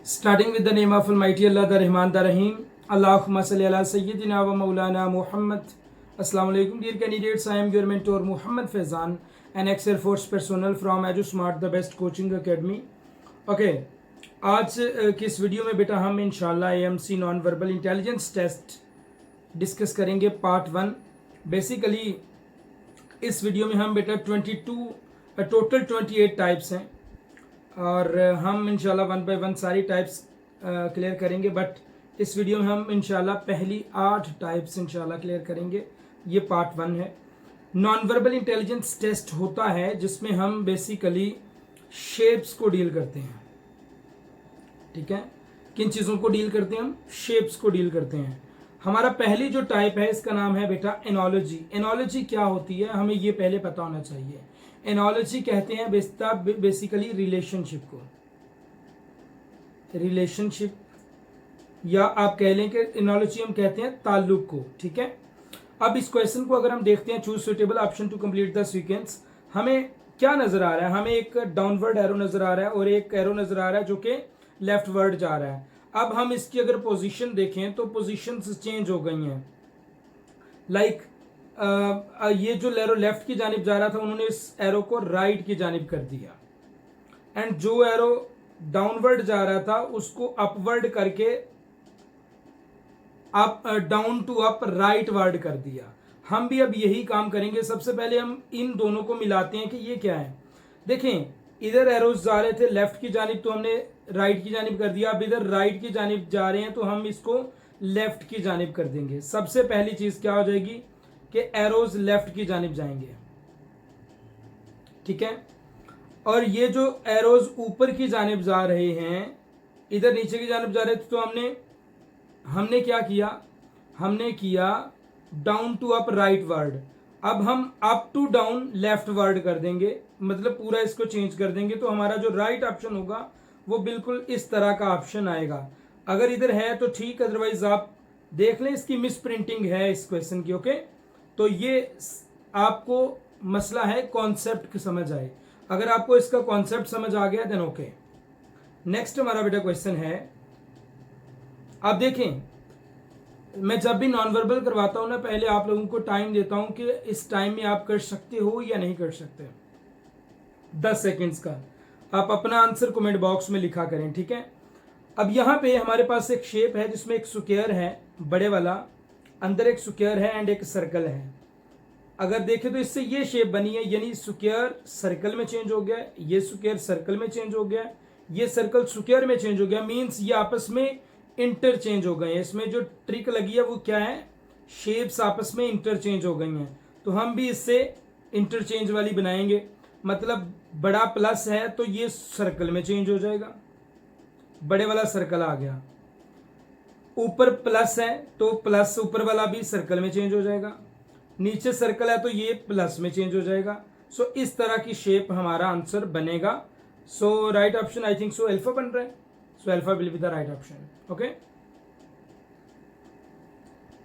Starting with the name of Almighty Allah, the Rahman, the Rahim. Allahumma salli ala Sayyidina wa Maulana Muhammad. Assalamu alaikum, dear candidates. I am your mentor Muhammad Faizan, an ex-Air Force personnel from EduSmart, the best coaching academy. Okay, आज की इस video में बेटा हम इंशाल्लाह AMC non verbal intelligence test discuss करेंगे part 1। Basically इस video में हम बेटा टोटल 28 टाइप्स हैं और हम इंशाल्लाह वन बाय वन सारी टाइप्स क्लियर करेंगे। बट इस वीडियो में हम इंशाल्लाह पहली 8 टाइप्स इंशाल्लाह क्लियर करेंगे। ये पार्ट 1 है। नॉन वर्बल इंटेलिजेंस टेस्ट होता है जिसमें हम बेसिकली शेप्स को डील करते हैं। ठीक है, किन चीज़ों को डील करते हैं हम? शेप्स को डील करते हैं। हमारा पहली जो टाइप है इसका नाम है बेटा एनोलॉजी। एनोलॉजी क्या होती है हमें ये पहले पता होना चाहिए। एनोलॉजी कहते हैं बेसिकली रिलेशनशिप को, रिलेशनशिप या आप कह लें कि एनोलॉजी हम कहते हैं ताल्लुक को। ठीक है, अब इस क्वेश्चन को अगर हम देखते हैं, choose suitable option to complete the sequence, हमें क्या नजर आ रहा है? हमें एक डाउनवर्ड एरो नजर आ रहा है और एक एरो नजर आ रहा है जो कि लेफ्ट वर्ड जा रहा है। अब हम इसकी अगर पोजीशन देखें तो पोजीशंस चेंज हो गई हैं। लाइक ये जो एरो लेफ्ट की जानिब जा रहा था उन्होंने इस एरो को राइट की जानिब कर दिया, एंड जो एरो डाउनवर्ड जा रहा था उसको अपवर्ड करके up down to up rightward कर दिया। हम भी अब यही काम करेंगे। सबसे पहले हम इन दोनों को मिलाते हैं कि ये क्या है। देखें, इधर एरोज जा रहे थे लेफ्ट की जानिब तो हमने राइट की जानिब कर दिया। अब इधर राइट की जानिब जा रहे हैं तो हम इसको लेफ्ट की जानिब कर देंगे। सबसे पहली चीज क्या हो जाएगी कि एरोज लेफ्ट की जानिब जाएंगे। ठीक है, और ये जो एरोज ऊपर की जानिब जा रहे हैं, इधर नीचे की जानिब जा रहे थे तो हमने क्या किया? हमने किया down to up rightward. अब हम up to down leftward कर देंगे, मतलब पूरा इसको चेंज कर देंगे। तो हमारा जो राइट ऑप्शन होगा वो बिल्कुल इस तरह का ऑप्शन आएगा। अगर इधर है तो ठीक, अदरवाइज आप देख लें इसकी मिस प्रिंटिंग है इस क्वेश्चन की। ओके, तो ये आपको मसला है कॉन्सेप्ट समझ आए। अगर आपको इसका कॉन्सेप्ट समझ आ गया देन ओके। नेक्स्ट हमारा बेटा क्वेश्चन है, आप देखें मैं जब भी नॉन वर्बल करवाता हूं ना, पहले आप लोगों को टाइम देता हूं कि इस टाइम में आप कर सकते हो या नहीं कर सकते। 10 सेकेंड्स का आप अपना आंसर कमेंट बॉक्स में लिखा करें। ठीक है, अब यहाँ पे हमारे पास एक शेप है जिसमें एक स्क्वायर है बड़े वाला, अंदर एक स्क्वायर है एंड एक सर्कल है। अगर देखें तो इससे ये शेप बनी है, यानी स्क्वायर सर्कल में चेंज हो गया, ये स्क्वायर सर्कल में चेंज हो गया, ये सर्कल स्क्वायर में चेंज हो गया। मीन्स ये आपस में इंटरचेंज हो गए हैं। इसमें जो ट्रिक लगी है वो क्या है? शेप्स आपस में इंटरचेंज हो गई हैं। तो हम भी इससे इंटरचेंज वाली बनाएंगे। मतलब बड़ा प्लस है तो ये सर्कल में चेंज हो जाएगा, बड़े वाला सर्कल आ गया। ऊपर प्लस है तो प्लस ऊपर वाला भी सर्कल में चेंज हो जाएगा। नीचे सर्कल है तो ये प्लस में चेंज हो जाएगा। सो इस तरह की शेप हमारा आंसर बनेगा। So right option I think so alpha बन रहा है। So alpha will be the right option. Okay,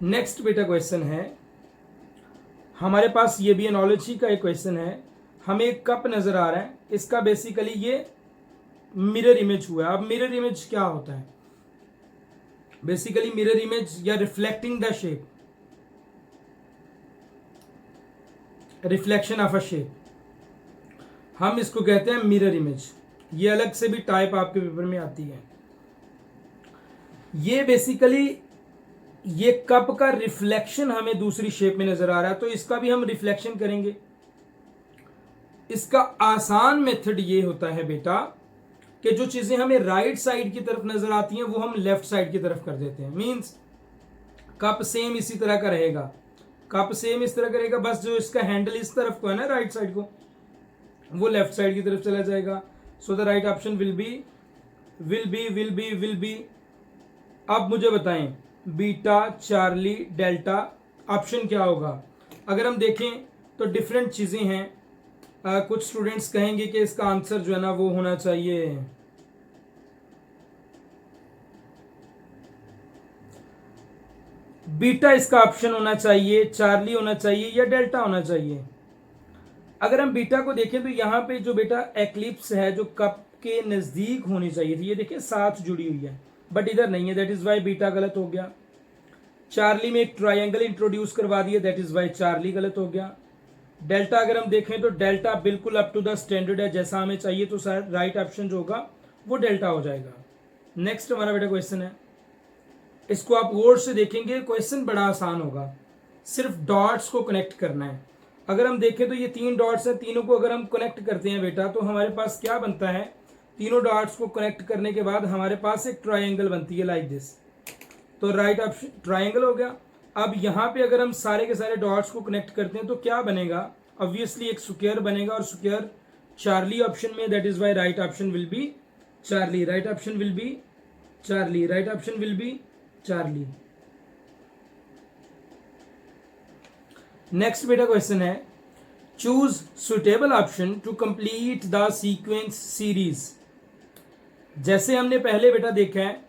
next बेटा क्वेश्चन है हमारे पास, ये भी एनोलॉजी का एक क्वेश्चन है। हमें एक कप नजर आ रहा है, इसका बेसिकली ये मिरर इमेज हुआ है। अब मिरर इमेज क्या होता है? बेसिकली मिरर इमेज या reflecting the shape, reflection of a shape, हम इसको कहते हैं मिरर इमेज। ये अलग से भी टाइप आपके पेपर में आती है। ये बेसिकली ये कप का रिफ्लेक्शन हमें दूसरी शेप में नजर आ रहा है तो इसका भी हम रिफ्लेक्शन करेंगे। इसका आसान मेथड ये होता है बेटा कि जो चीजें हमें राइट साइड की तरफ नजर आती हैं वो हम लेफ्ट साइड की तरफ कर देते हैं। मींस कप सेम इसी तरह का रहेगा, कप सेम इस तरह करेगा, बस जो इसका हैंडल इस तरफ को है ना राइट साइड को, वो लेफ्ट साइड की तरफ चला जाएगा। So the right option will B. अब मुझे बताएं बीटा, चार्ली, डेल्टा ऑप्शन क्या होगा? अगर हम देखें तो डिफरेंट चीजें हैं। कुछ स्टूडेंट्स कहेंगे कि इसका आंसर जो है ना वो होना चाहिए बीटा, इसका ऑप्शन होना चाहिए, चार्ली होना चाहिए या डेल्टा होना चाहिए। अगर हम बीटा को देखें तो यहाँ पे जो बेटा एक्लिप्स है, जो कप के नजदीक होनी चाहिए थी, ये देखिए साथ जुड़ी हुई है बट इधर नहीं है, दैट इज वाई बीटा गलत हो गया। चार्ली में एक ट्रायंगल इंट्रोड्यूस करवा दिया, दैट इज वाई चार्ली गलत हो गया। डेल्टा अगर हम देखें तो डेल्टा बिल्कुल अप टू द स्टैंडर्ड है, जैसा हमें चाहिए, तो राइट ऑप्शन जो होगा वो डेल्टा हो जाएगा। नेक्स्ट हमारा बेटा क्वेश्चन है, इसको आप गौर से देखेंगे, क्वेश्चन बड़ा आसान होगा, सिर्फ डॉट्स को कनेक्ट करना है। अगर हम देखें तो ये 3 डॉट्स हैं, तीनों को अगर हम कनेक्ट करते हैं बेटा तो हमारे पास क्या बनता है, तीनों डॉट्स को कनेक्ट करने के बाद हमारे पास एक ट्रायंगल बनती है लाइक दिस, तो राइट ऑप्शन ट्रायंगल हो गया। अब यहाँ पे अगर हम सारे के सारे डॉट्स को कनेक्ट करते हैं तो क्या बनेगा, ऑब्वियसली एक स्क्वायर बनेगा और स्क्वायर चार्ली ऑप्शन में, that is why right option will be Charlie, right option will be Charlie, right option will be Charlie. Next बेटा क्वेश्चन है, choose suitable option to complete the sequence series. जैसे हमने पहले बेटा देखा है,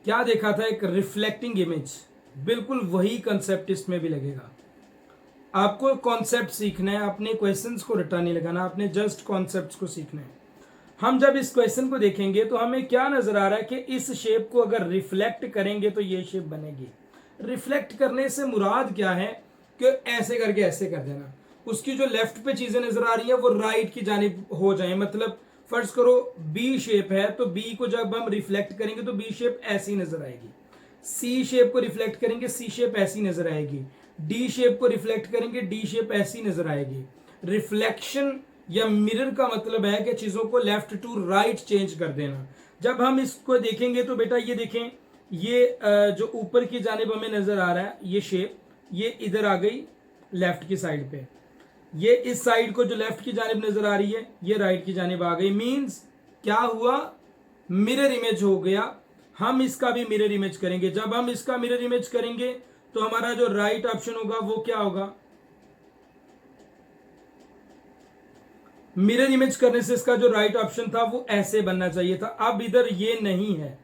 क्या देखा था, एक रिफ्लेक्टिंग इमेज, बिल्कुल वही कंसेप्ट इसमें भी लगेगा। आपको कॉन्सेप्ट सीखना है, अपने क्वेश्चंस को रटा नहीं लगाना, आपने जस्ट कॉन्सेप्ट्स को सीखना है। हम जब इस क्वेश्चन को देखेंगे तो हमें क्या नजर आ रहा है कि इस शेप को अगर रिफ्लेक्ट करेंगे तो ये शेप बनेगी। रिफ्लेक्ट करने से मुराद क्या है कि ऐसे करके ऐसे कर देना, उसकी जो लेफ्ट पे चीजें नजर आ रही है वो राइट की जानिब हो जाए। मतलब फर्ज करो बी शेप है तो बी को जब हम रिफ्लेक्ट करेंगे तो बी शेप ऐसी नजर आएगी, सी शेप को रिफ्लेक्ट करेंगे सी शेप ऐसी नजर आएगी, डी शेप को रिफ्लेक्ट करेंगे डी शेप ऐसी नजर आएगी। रिफ्लेक्शन या मिरर का मतलब है कि चीजों को लेफ्ट टू राइट चेंज कर देना। जब हम इसको देखेंगे तो बेटा ये देखें, ये जो ऊपर की जानिब हमें नजर आ रहा है ये शेप, ये इधर आ गई लेफ्ट की साइड पे, ये इस साइड को जो लेफ्ट की जानिब नजर आ रही है ये राइट की जानिब आ गई। मींस क्या हुआ, मिरर इमेज हो गया। हम इसका भी मिरर इमेज करेंगे, जब हम इसका मिरर इमेज करेंगे तो हमारा जो राइट ऑप्शन होगा वो क्या होगा, मिरर इमेज करने से इसका जो राइट ऑप्शन था वो ऐसे बनना चाहिए था। अब इधर ये नहीं है,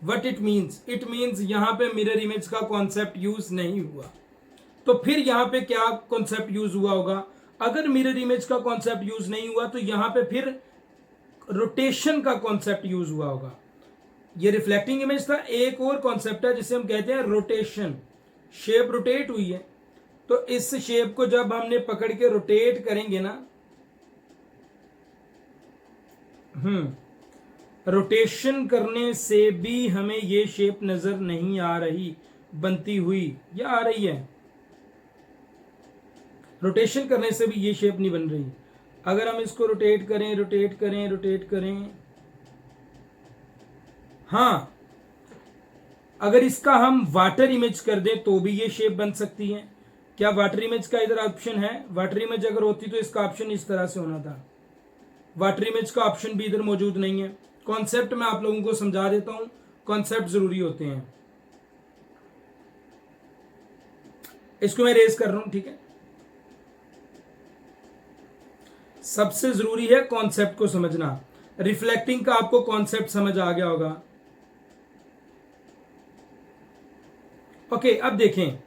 what it means, it means यहां पे मिरर इमेज का कॉन्सेप्ट यूज नहीं हुआ। तो फिर यहां पे क्या कॉन्सेप्ट यूज हुआ होगा, अगर मिरर इमेज का कॉन्सेप्ट यूज नहीं हुआ तो यहां पे फिर रोटेशन का कॉन्सेप्ट यूज हुआ होगा। ये रिफ्लेक्टिंग इमेज था, एक और कॉन्सेप्ट है जिसे हम कहते हैं रोटेशन। शेप रोटेट हुई है तो इस शेप को जब हमने पकड़ के रोटेट करेंगे ना, रोटेशन करने से भी हमें ये शेप नजर नहीं आ रही बनती हुई, या आ रही है, रोटेशन करने से भी ये शेप नहीं बन रही। अगर हम इसको रोटेट करें रोटेट करें रोटेट करें, हाँ अगर इसका हम वाटर इमेज कर दें तो भी ये शेप बन सकती है। क्या वाटर इमेज का इधर ऑप्शन है, वाटर इमेज अगर होती तो इसका ऑप्शन इस तरह से होना था, वाटर इमेज का ऑप्शन भी इधर मौजूद नहीं है। कॉन्सेप्ट मैं आप लोगों को समझा देता हूं, कॉन्सेप्ट जरूरी होते हैं। इसको मैं रेज कर रहा हूं, ठीक है। सबसे जरूरी है कॉन्सेप्ट को समझना। रिफ्लेक्टिंग का आपको कॉन्सेप्ट समझ आ गया होगा। ओके, अब देखें,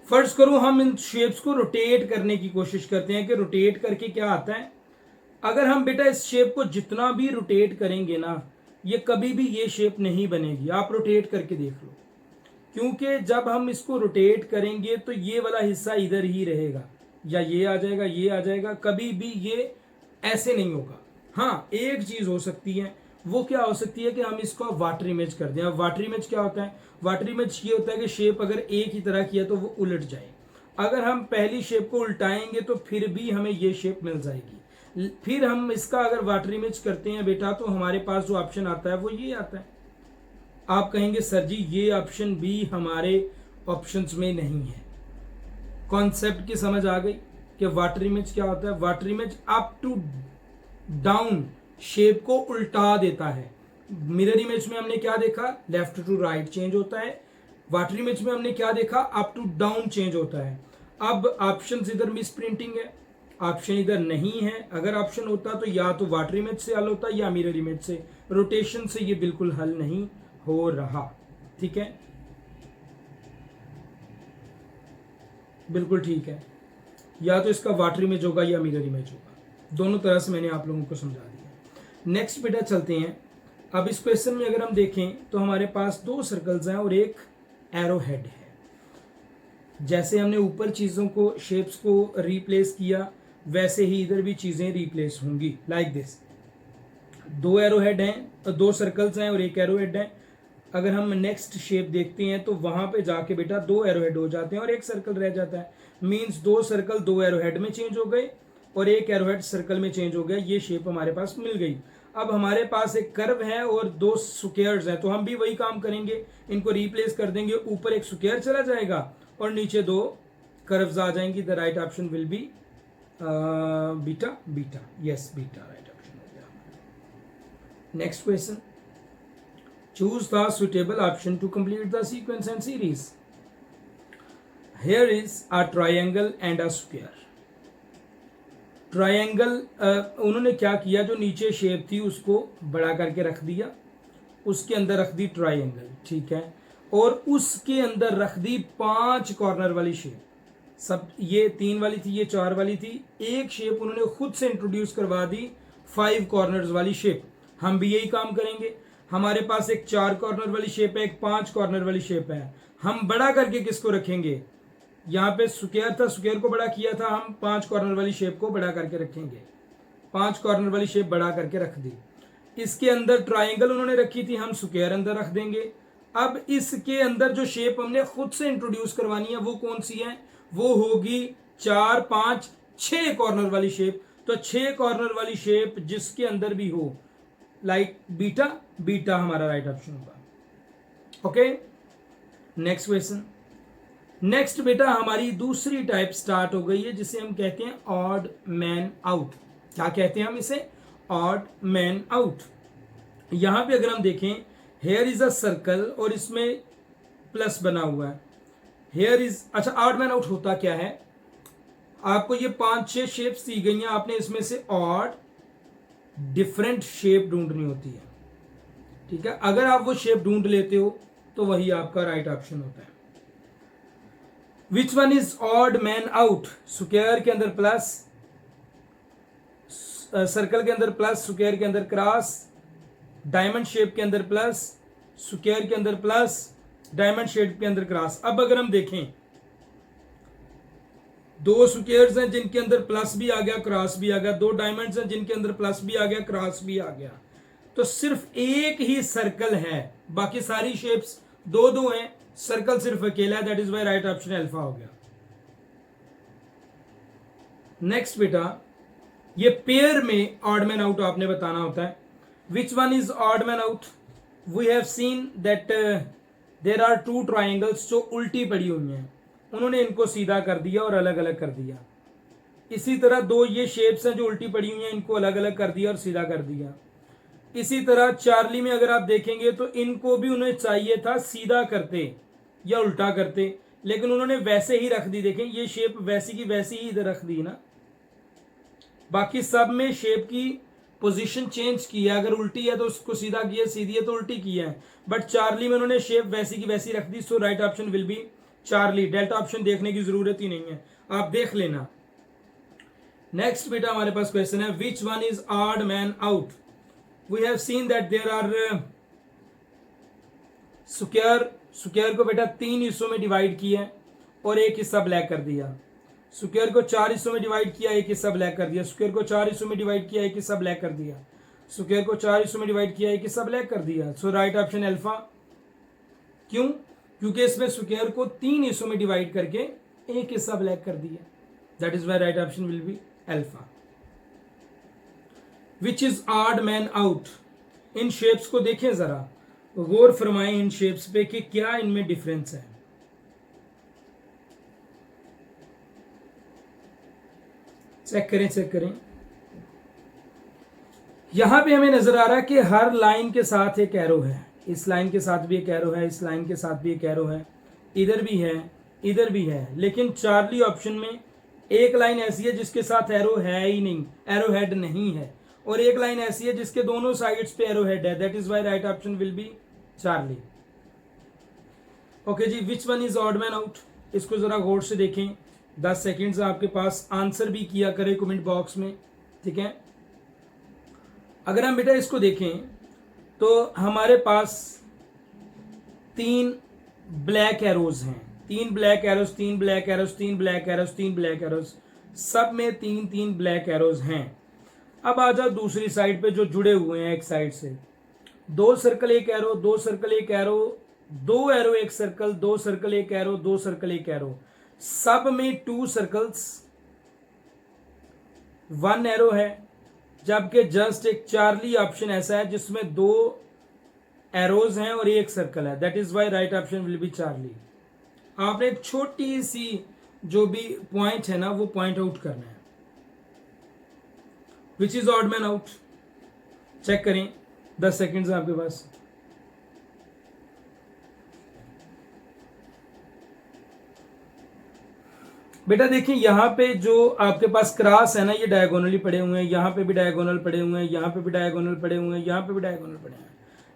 फर्ज करो हम इन शेप्स को रोटेट करने की कोशिश करते हैं कि रोटेट करके क्या आता है। अगर हम बेटा इस शेप को जितना भी रोटेट करेंगे ना, ये कभी भी ये शेप नहीं बनेगी। आप रोटेट करके देख लो, क्योंकि जब हम इसको रोटेट करेंगे तो ये वाला हिस्सा इधर ही रहेगा, या ये आ जाएगा ये आ जाएगा, कभी भी ये ऐसे नहीं होगा। हाँ, एक चीज हो सकती है, वो क्या हो सकती है कि हम इसको वाटर इमेज कर दें। अब वाटर इमेज क्या होता है, वाटर इमेज ये होता है कि शेप अगर एक ही तरह की है तो वो उलट जाए। अगर हम पहली शेप को उल्टाएंगे तो फिर भी हमें ये शेप मिल जाएगी। फिर हम इसका अगर वाटर इमेज करते हैं बेटा तो हमारे पास जो ऑप्शन आता है वो ये आता है। आप कहेंगे सर जी ये ऑप्शन भी हमारे ऑप्शंस में नहीं है। कॉन्सेप्ट की समझ आ गई कि वाटर इमेज क्या होता है। Water image up to down shape को उल्टा देता है। मिरर इमेज में हमने क्या देखा, लेफ्ट टू राइट चेंज होता है। वाटर इमेज में हमने क्या देखा, अप टू डाउन चेंज होता है। अब ऑप्शन इधर मिस प्रिंटिंग है, ऑप्शन इधर नहीं है। अगर ऑप्शन होता तो या तो वाटर इमेज से हल होता या मिरर इमेज से। रोटेशन से ये बिल्कुल हल नहीं हो रहा। ठीक है, बिल्कुल ठीक है। या तो इसका वाटर इमेज होगा या मिरर इमेज होगा, दोनों तरह से मैंने आप लोगों को समझा दिया। नेक्स्ट बेटा चलते हैं। अब इस क्वेश्चन में अगर हम देखें तो हमारे पास 2 सर्कल्स हैं और एक एरो हेड है। जैसे हमने ऊपर चीज़ों को, शेप्स को रिप्लेस किया, वैसे ही इधर भी चीज़ें रिप्लेस होंगी लाइक दिस। 2 एरो हेड हैं, 2 सर्कल्स हैं और एक एरो हेड है। अगर हम नेक्स्ट शेप देखते हैं तो वहां पे जाके बेटा 2 एरो हेड हो जाते हैं और एक सर्कल रह जाता है। मीन्स 2 सर्कल 2 एरो हेड में चेंज हो गए और एक एरो हेड सर्कल में चेंज हो गया। ये शेप हमारे पास मिल गई। अब हमारे पास एक कर्व है और 2 स्क्वायर्स हैं, तो हम भी वही काम करेंगे, इनको रिप्लेस कर देंगे। ऊपर एक स्क्वायर चला जाएगा और नीचे 2 कर्व्स आ जाएंगी। The right option will B beta beta. Yes, beta right option हो गया। Next question, choose the suitable option to complete the sequence and series. Here is a triangle and a square. Triangle उन्होंने क्या किया, जो नीचे shape थी उसको बड़ा करके रख दिया, उसके अंदर रख दी ट्रायंगल, ठीक है, और उसके अंदर रख दी 5 कॉर्नर वाली शेप। सब ये 3 वाली थी, ये 4 वाली थी। एक शेप उन्होंने खुद से इंट्रोड्यूस करवा दी 5 कॉर्नर्स वाली शेप। हम भी यही काम करेंगे। हमारे पास एक 4 कॉर्नर वाली शेप है, एक 5 कॉर्नर वाली शेप है। हम बड़ा करके किसको रखेंगे, यहाँ पे स्क्वायर था, स्क्वायर को बड़ा किया था, हम 5 कॉर्नर वाली शेप को बड़ा करके रखेंगे। 5 कॉर्नर वाली शेप बड़ा करके रख दी। इसके अंदर ट्राइंगल उन्होंने रखी थी, हम स्क्वायर अंदर रख देंगे। अब इसके अंदर जो शेप हमने खुद से इंट्रोड्यूस करवानी है वो कौन सी है, वो होगी 4, 5, 6 कॉर्नर वाली शेप। तो 6 कॉर्नर वाली शेप जिसके अंदर भी हो, लाइक बीटा, बीटा हमारा राइट ऑप्शन होगा। Okay, next question. नेक्स्ट बेटा हमारी दूसरी टाइप स्टार्ट हो गई है, जिसे हम कहते हैं ऑड मैन आउट। क्या कहते हैं हम इसे, ऑड मैन आउट। यहां पे अगर हम देखें, हेयर इज अ सर्कल और इसमें प्लस बना हुआ है। हेयर इज, अच्छा ऑड मैन आउट होता क्या है, आपको ये 5-6 शेप्स दी गई हैं, आपने इसमें से ऑड डिफरेंट शेप ढूंढनी होती है, ठीक है। अगर आप वो शेप ढूंढ लेते हो तो वही आपका राइट ऑप्शन होता है। Which one is odd man out, square के अंदर प्लस, सर्कल के अंदर प्लस, स्क्वायर के अंदर क्रॉस, डायमंड शेप के अंदर प्लस, स्क्वायर के अंदर प्लस, डायमंड शेप के अंदर क्रॉस। अब अगर हम देखें, 2 स्क्वायर्स हैं जिनके अंदर प्लस भी आ गया, क्रॉस भी आ गया, 2 डायमंड्स हैं जिनके अंदर प्लस भी आ गया, क्रॉस भी आ गया। तो सिर्फ एक ही सर्कल है, बाकी सारी शेप्स 2-2 हैं, सर्कल सिर्फ अकेला है। That is why right option Alpha हो गया। नेक्स्ट बेटा, ये पेयर में ऑड मैन आउट आपने बताना होता है। Which one is odd man out, we have seen that there are 2 triangles जो उल्टी पड़ी हुई हैं, उन्होंने इनको सीधा कर दिया और अलग अलग कर दिया। इसी तरह 2 ये शेप्स हैं जो उल्टी पड़ी हुई हैं, इनको अलग अलग कर दिया और सीधा कर दिया। इसी तरह चार्ली में अगर आप देखेंगे तो इनको भी उन्हें चाहिए था सीधा करते या उल्टा करते, लेकिन उन्होंने वैसे ही रख दी। देखें, ये शेप वैसी की वैसी ही इधर रख दी ना, बाकी सब में शेप की पोजीशन चेंज किया। अगर उल्टी है तो उसको सीधा किया, सीधी है तो उल्टी किया है, बट चार्ली में उन्होंने शेप वैसी की वैसी रख दी। So right option will be charlie. Delta option देखने की जरूरत ही नहीं है, आप देख लेना। नेक्स्ट बेटा हमारे पास क्वेश्चन है, which one is odd man out. We have seen that there are square को बेटा 3 हिस्सों में डिवाइड किया और एक हिस्सा ब्लैक कर दिया। स्क्वायर को 4 हिस्सों में डिवाइड किया, एक हिस्सा ब्लैक कर दिया। स्क्वायर को 4 हिस्सों में डिवाइड किया, एक हिस्सा ब्लैक कर दिया। स्क्वायर को 4 हिस्सों में डिवाइड किया, एक हिस्सा ब्लैक कर दिया। सो राइट ऑप्शन अल्फा। क्यों, क्योंकि इसमें स्क्वायर को 3 हिस्सों में डिवाइड करके एक हिस्सा ब्लैक कर दिया। That is why right option will be Alpha. Which is odd man out. इन शेप्स को देखें जरा, गौर फरमाएं इन शेप्स पे कि क्या इनमें डिफरेंस है। चेक करें, चेक करें। यहां पे हमें नजर आ रहा है कि हर लाइन के साथ एक एरो है, इस लाइन के साथ भी एक एरो है, इस लाइन के साथ भी एक एरो है, इधर भी है, इधर भी है। लेकिन चार्ली ऑप्शन में एक लाइन ऐसी है जिसके साथ एरो है ही नहीं, एरो हेड नहीं है, और एक लाइन ऐसी है जिसके दोनों साइड्स पे एरो हेड है। That is why right option will be Charlie. Okay जी, which one is odd man out, इसको जरा गौर से देखें। 10 सेकेंड्स आपके पास, आंसर भी किया करें कमेंट बॉक्स में, ठीक है। अगर हम बेटा इसको देखें तो हमारे पास 3 ब्लैक एरोज हैं, 3 black arrows, 3 black arrows, 3 black arrows, 3 black arrows, सब में 3 ब्लैक एरोज हैं। अब आ जाओ दूसरी साइड पे जो जुड़े हुए हैं एक साइड से, 2 circle 1 arrow, 2 circle 1 arrow, 2 arrow 1 circle, 2 circle 1 arrow, 2 circle 1 arrow, सब में 2 सर्कल्स 1 एरो है। जबकि जस्ट एक चार्ली ऑप्शन ऐसा है जिसमें 2 एरोज हैं और 1 सर्कल है, that is why right option will be Charlie. आपने एक छोटी सी जो भी पॉइंट है ना वो पॉइंट आउट करना है, which is odd man out. Check करें, 10 सेकेंड्स आपके पास। बेटा देखिए यहां पे जो आपके पास क्रॉस है ना ये डायगोनली पड़े हुए हैं, यहां पे भी डायगोनल पड़े हुए हैं, यहां पे भी डायगोनल पड़े हुए हैं, यहां पे भी डायगोनल पड़े हैं।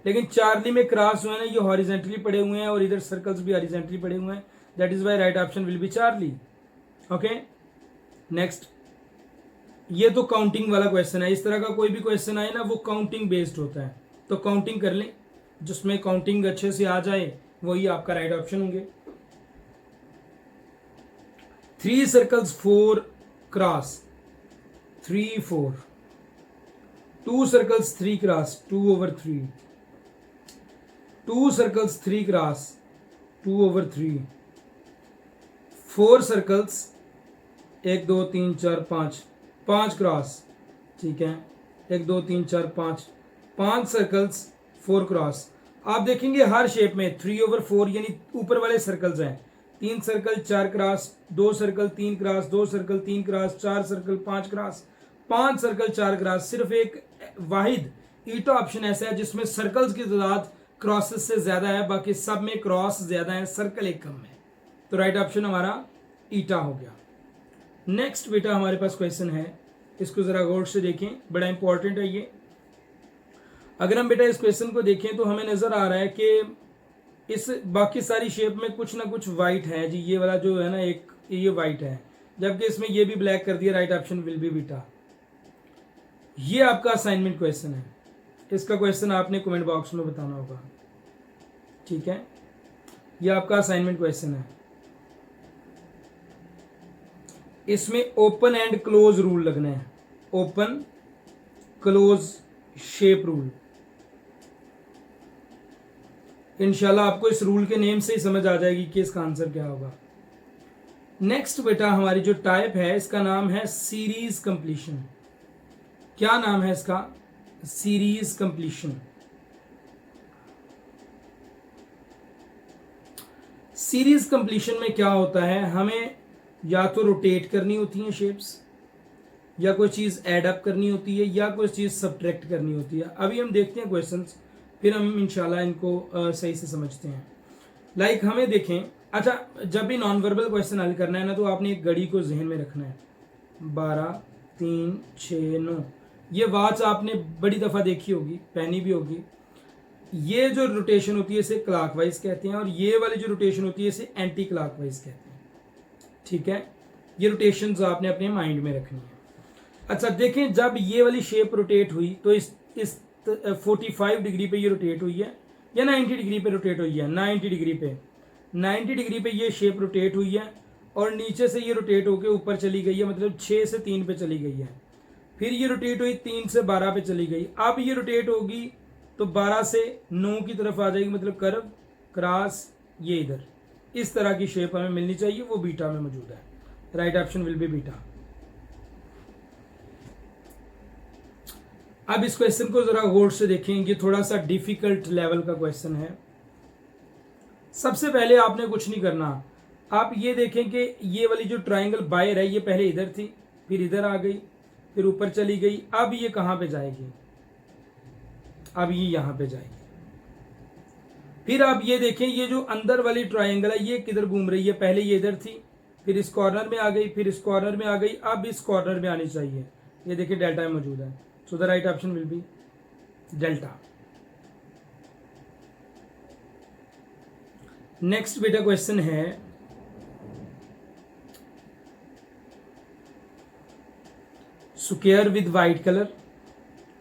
लेकिन चार्ली में क्रॉस हुए हैं ना ये हॉरिजेंटली पड़े हुए हैं और इधर सर्कल्स भी हॉरिजेंटली पड़े हुए हैं, that is why right option will be Charlie. Okay, next. ये तो काउंटिंग वाला क्वेश्चन है, इस तरह का कोई भी क्वेश्चन आए ना वो काउंटिंग बेस्ड होता है, तो काउंटिंग कर लें, जिसमें काउंटिंग अच्छे से आ जाए वही आपका राइट ऑप्शन होंगे। 3 circles 4 cross 3 4, 2 circles 3 cross 2/3, 2 circles 3 cross 2/3, 4 circles 1 2 3 4 5 cross, ठीक है, 1 2 3 4 5 सर्कल्स 4 क्रॉस। आप देखेंगे हर शेप में 3/4 यानी ऊपर वाले सर्कल्स हैं, 3 circle 4 cross, 2 circle 3 cross, 2 circle 3 cross, 4 circle 5 cross, 5 circle 4 cross. सिर्फ एक वाहिद ईटा ऑप्शन ऐसा है जिसमें सर्कल्स की तादाद क्रॉसेस से ज्यादा है, बाकी सब में क्रॉस ज्यादा है, सर्कल एक कम है, तो राइट ऑप्शन हमारा ईटा हो गया। नेक्स्ट बेटा हमारे पास क्वेश्चन है, इसको जरा गौर से देखें, बड़ा इंपॉर्टेंट है ये। अगर हम बेटा इस क्वेश्चन को देखें तो हमें नजर आ रहा है कि इस बाकी सारी शेप में कुछ ना कुछ वाइट है जी, ये वाला जो है ना एक ये वाइट है, जबकि इसमें ये भी ब्लैक कर दिया, right option will B beta. ये आपका असाइनमेंट क्वेश्चन है, इसका क्वेश्चन आपने कमेंट बॉक्स में बताना होगा, ठीक है, ये आपका असाइनमेंट क्वेश्चन है। इसमें ओपन एंड क्लोज रूल लगना है, ओपन क्लोज शेप रूल। इंशाल्लाह आपको इस रूल के नेम से ही समझ आ जाएगी कि इसका आंसर क्या होगा। नेक्स्ट बेटा हमारी जो टाइप है इसका नाम है सीरीज कंप्लीशन। क्या नाम है इसका? Series completion. सीरीज कंप्लीशन में क्या होता है, हमें या तो रोटेट करनी होती हैं शेप्स, या कोई चीज ऐड अप करनी होती है, या कोई चीज सब्ट्रैक्ट करनी होती है। अभी हम देखते हैं क्वेश्चंस, फिर हम इंशाल्लाह इनको सही से समझते हैं। लाइक हमें देखें, अच्छा जब भी नॉन वर्बल क्वेश्चन हल करना है ना तो आपने एक घड़ी को जहन में रखना है, 12 3 6 9। ये वॉच आपने बड़ी दफा देखी होगी, पहनी भी होगी। ये जो रोटेशन होती है इसे क्लॉकवाइज कहते हैं, और ये वाली जो रोटेशन होती है इसे एंटी क्लॉकवाइज कहते हैं, ठीक है। ये रोटेशंस आपने अपने माइंड में रखनी है। अच्छा देखें, जब ये वाली शेप रोटेट हुई तो इस 45 डिग्री पे ये रोटेट हुई है, या 90 डिग्री पे रोटेट हुई है, 90 डिग्री पे, 90 डिग्री पे ये शेप रोटेट हुई है, और नीचे से ये रोटेट होकर ऊपर चली गई है, मतलब 6 से 3 पे चली गई है। फिर ये रोटेट हुई 3 से 12 पे चली गई। अब ये रोटेट होगी तो 12 से 9 की तरफ आ जाएगी, मतलब कर्व क्रॉस ये इधर। इस तरह की शेप हमें मिलनी चाहिए, वो बीटा में मौजूद है, right option will B beta. अब इस क्वेश्चन को जरा गौर से देखें, ये थोड़ा सा डिफिकल्ट लेवल का क्वेश्चन है। सबसे पहले आपने कुछ नहीं करना, आप ये देखें कि ये वाली जो ट्राइंगल बायर है ये पहले इधर थी, फिर इधर आ गई, फिर ऊपर चली गई, अब ये कहां पे जाएगी? अब ये यहां पे जाएगी। फिर आप ये देखें, ये जो अंदर वाली ट्राइंगल है ये किधर घूम रही है? पहले ये इधर थी, फिर इस कॉर्नर में आ गई, फिर इस कॉर्नर में आ गई, अब इस कॉर्नर में आनी चाहिए। ये देखिए डेल्टा में मौजूद है, so the right option will B delta. Next बेटा क्वेश्चन है, square with white colour,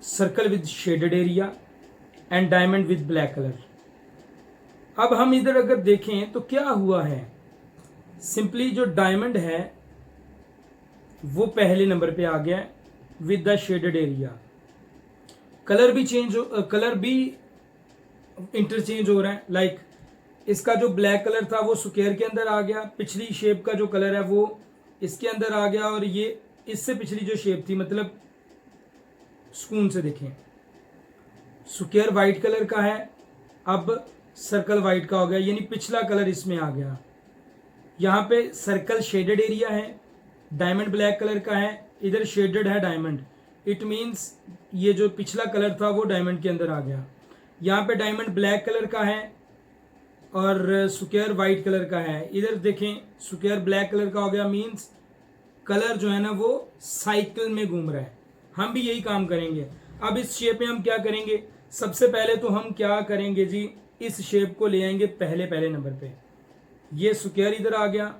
circle with shaded area and diamond with black colour. अब हम इधर अगर देखें तो क्या हुआ है, सिंपली जो डायमंड है वो पहले नंबर पे आ गया with the shaded area. Colour भी इंटरचेंज हो रहा है। लाइक इसका जो ब्लैक कलर था वो स्क्वायर के अंदर आ गया, पिछली शेप का जो कलर है वो इसके अंदर आ गया, और ये इससे पिछली जो शेप थी, मतलब सुकून से देखें, स्क्वायर वाइट कलर का है, अब सर्कल वाइट का हो गया, यानी पिछला कलर इसमें आ गया। यहाँ पे सर्कल शेडेड एरिया है, डायमंड ब्लैक कलर का है, इधर शेडेड है डायमंड। इट मीन्स ये जो पिछला कलर था वो डायमंड के अंदर आ गया। यहाँ पे डायमंड ब्लैक कलर का है और स्क्वायर वाइट कलर का है। इधर देखें स्क्वायर ब्लैक कलर का हो गया, मीन्स कलर जो है ना वो साइकिल में घूम रहा है। हम भी यही काम करेंगे। अब इस शेप में हम क्या करेंगे, सबसे पहले तो हम क्या करेंगे जी, इस शेप को ले आएंगे पहले नंबर पे। ये स्क्वायर इधर आ गया,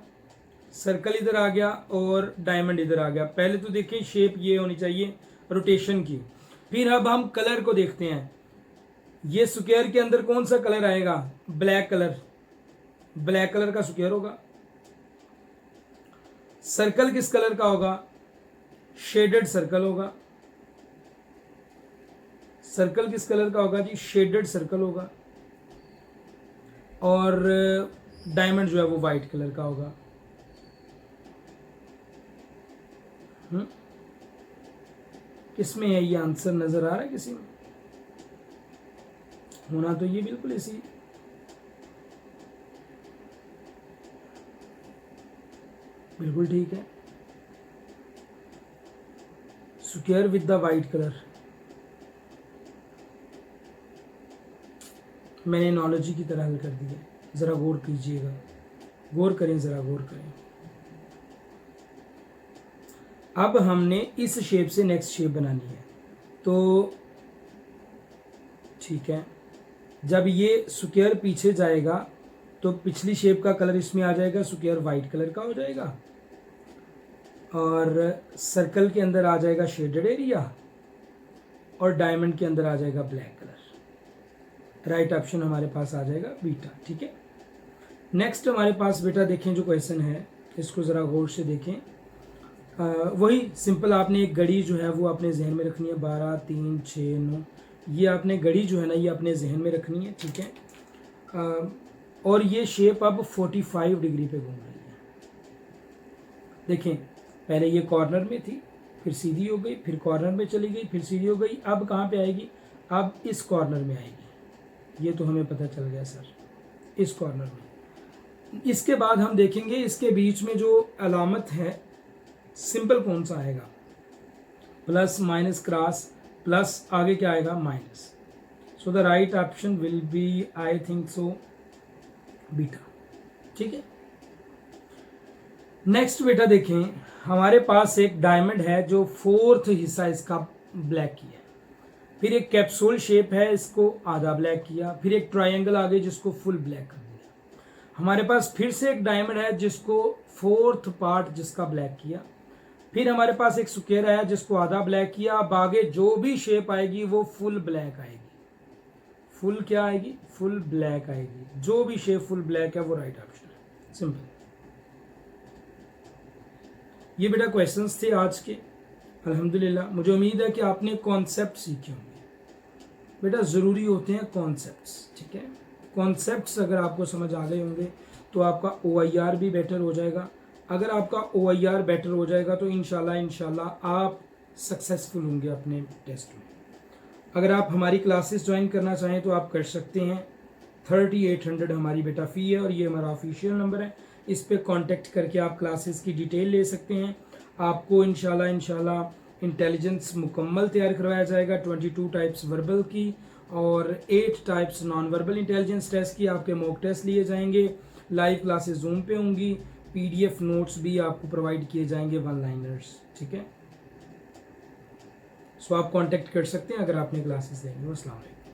सर्कल इधर आ गया और डायमंड इधर आ गया। पहले तो देखिए शेप ये होनी चाहिए रोटेशन की। फिर अब हम कलर को देखते हैं। ये स्क्वायर के अंदर कौन सा कलर आएगा, ब्लैक कलर, ब्लैक कलर का स्क्वायर होगा। सर्कल किस कलर का होगा, शेडेड सर्कल होगा। सर्कल किस कलर का होगा जी, शेडेड सर्कल होगा। और डायमंड जो है वो वाइट कलर का होगा। किसमें है ये आंसर, नजर आ रहा है किसी में? होना तो ये बिल्कुल इसी, बिल्कुल ठीक है। Square with the white colour. मैंने एनालॉजी की तरह हल कर दिया, जरा गौर कीजिएगा, गौर करें, जरा गौर करें। अब हमने इस शेप से नेक्स्ट शेप बनानी है, तो ठीक है, जब ये स्क्वायर पीछे जाएगा तो पिछली शेप का कलर इसमें आ जाएगा, स्क्वायर वाइट कलर का हो जाएगा, और सर्कल के अंदर आ जाएगा शेडेड एरिया, और डायमंड के अंदर आ जाएगा ब्लैक कलर। राइट ऑप्शन हमारे पास आ जाएगा बीटा। ठीक है, नेक्स्ट हमारे पास बेटा देखें जो क्वेश्चन है, इसको ज़रा गौर से देखें। वही सिंपल, आपने एक घड़ी जो है वो अपने जहन में रखनी है, 12, 3, 6, 9, ये आपने घड़ी जो है ना ये अपने जहन में रखनी है। ठीक है, और ये शेप अब 45 डिग्री पे घूम रही है। देखें, पहले ये कॉर्नर में थी, फिर सीधी हो गई, फिर कॉर्नर में चली गई, फिर सीधी हो गई, अब कहाँ पे आएगी, अब इस कॉर्नर में आएगी। ये तो हमें पता चल गया सर, इस कॉर्नर में। इसके बाद हम देखेंगे इसके बीच में जो अलामत है सिंपल कौन सा आएगा, प्लस माइनस क्रॉस, प्लस आगे क्या आएगा, minus. So the right option will B, I think so, beta. ठीक है, नेक्स्ट बेटा देखें, हमारे पास एक डायमंड है जो 4th हिस्सा इसका ब्लैक किया, फिर एक कैप्सूल शेप है, इसको आधा ब्लैक किया, फिर एक ट्रायंगल आ गई जिसको फुल ब्लैक कर दिया। हमारे पास फिर से एक डायमंड है जिसको 4th पार्ट जिसका ब्लैक किया, फिर हमारे पास एक स्क्वायर है जिसको आधा ब्लैक किया। अब आगे जो भी शेप आएगी वो फुल ब्लैक आएगी। फुल क्या आएगी, फुल ब्लैक आएगी। जो भी शेप फुल ब्लैक है वो राइट ऑप्शन है, सिंपल। ये बेटा क्वेश्चंस थे आज के, अल्हम्दुलिल्लाह। मुझे उम्मीद है कि आपने कॉन्सेप्ट सीखे होंगे। बेटा ज़रूरी होते हैं कॉन्सेप्ट्स, ठीक है। कॉन्सेप्ट्स अगर आपको समझ आ गए होंगे तो आपका OIR भी बेटर हो जाएगा। अगर आपका OIR बेटर हो जाएगा तो इंशाल्लाह आप सक्सेसफुल होंगे अपने टेस्ट में। अगर आप हमारी क्लासेस ज्वाइन करना चाहें तो आप कर सकते हैं। 3800 हमारी बेटा फ़ी है और ये हमारा ऑफिशियल नंबर है। इस पे कांटेक्ट करके आप क्लासेस की डिटेल ले सकते हैं। आपको इंशाल्लाह इंटेलिजेंस मुकम्मल तैयार करवाया जाएगा। 22 टाइप्स वर्बल की और 8 types non verbal intelligence test की आपके मॉक टेस्ट लिए जाएंगे। लाइव क्लासेस जूम पे होंगी। PDF नोट्स भी आपको प्रोवाइड किए जाएंगे, 1 लाइनर्स, ठीक है। सो आप कांटेक्ट कर सकते हैं अगर आपने क्लासेस लेनी हो। अस्सलाम वालेकुम।